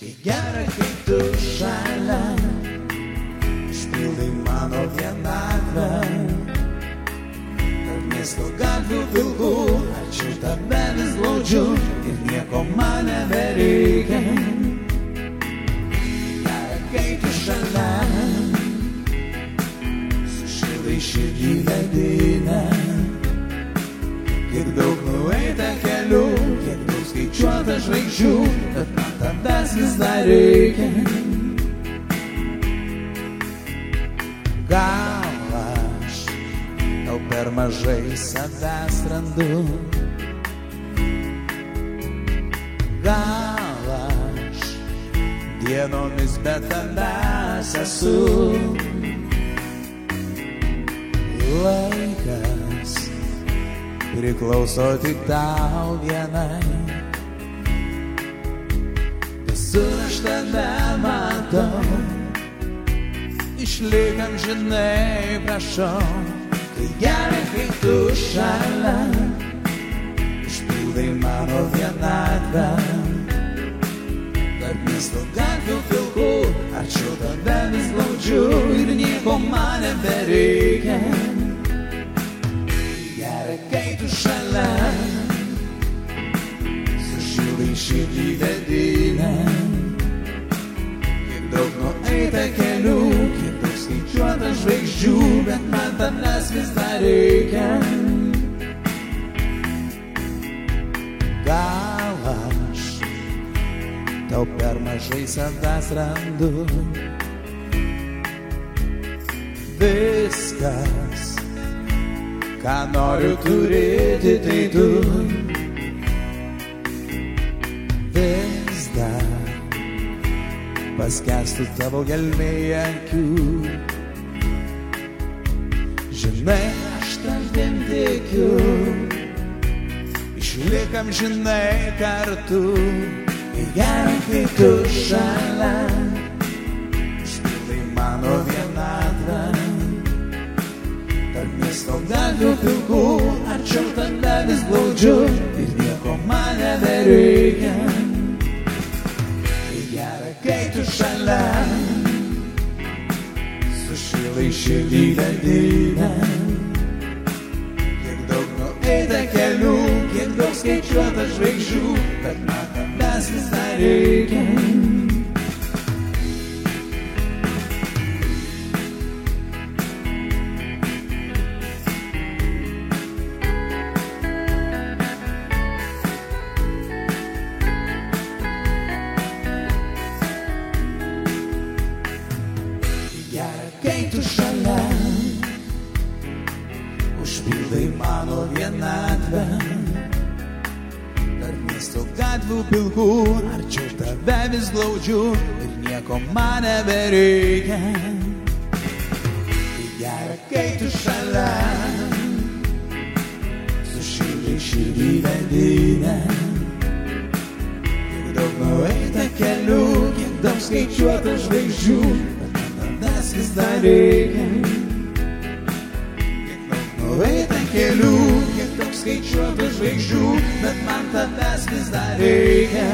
Kai gera, kai tu šalia, užpildai mano vienatvę. Tarp miesto gatvių pilkų, arčiau tave vis glaudžiu ir nieko man nebereikia. Gera, kai tu šalia, sušildai širdį ledinę. Kiek daug nueita kelių, kiek daug skaičiuota žvaigždžių, bet man tavęs vis dar reikia. Gal aš tau per mažai savęs randu, gal aš dienomis be tavęs esu. Laikas priklauso tik tau vienai, visur aš tave matau, išlik amžinai prašau. Kai gera, kai tu šalia, užpildai mano vienatvę. Tarp miesto gatvių pilkų, arčiau tave vis glaudžiu ir nieko man nebereikia. Kai tu šalia, sušildai širdį ledinę. Kiek daug nueita kelių, kiek daug skaičiuota žvaigždžių, bet man tavęs vis dar reikia. Gal aš tau per mažai savęs randu, viskas ką noriu turėti, tai tu. Vis dar paskęstu tavo gelmėje akių. Žinai, aš tavim tikiu, išlik amžinai kartu. Kai gera, kai tu šalia, užpildai mano vienatvę. Tarp miesto gatvių pilkų, arčiau tave vis glaudžiu ir nieko man nebereikia. Kai gera, kai tu šalia, sušildai širdį ledinę. Kiek daug nueita kelių, kiek daug skaičiuota žvaigždžių, bet man tavęs vis dar reikia. Kai tu šalia, užpildai mano vienatvę. Tarp miesto gatvių pilkų, arčiau tave vis glaudžiu ir nieko man nebereikia. Kai gera, kai tu šalia, sušildai širdį ledinę. Kiek daug nueita kelių, kiek daug skaičiuota žvaigždžių, tavęs vis dar reikia. Kiek daug nueita kelių, kiek daug skaičiuota žvaigždžių, bet man tavęs vis dar reikia.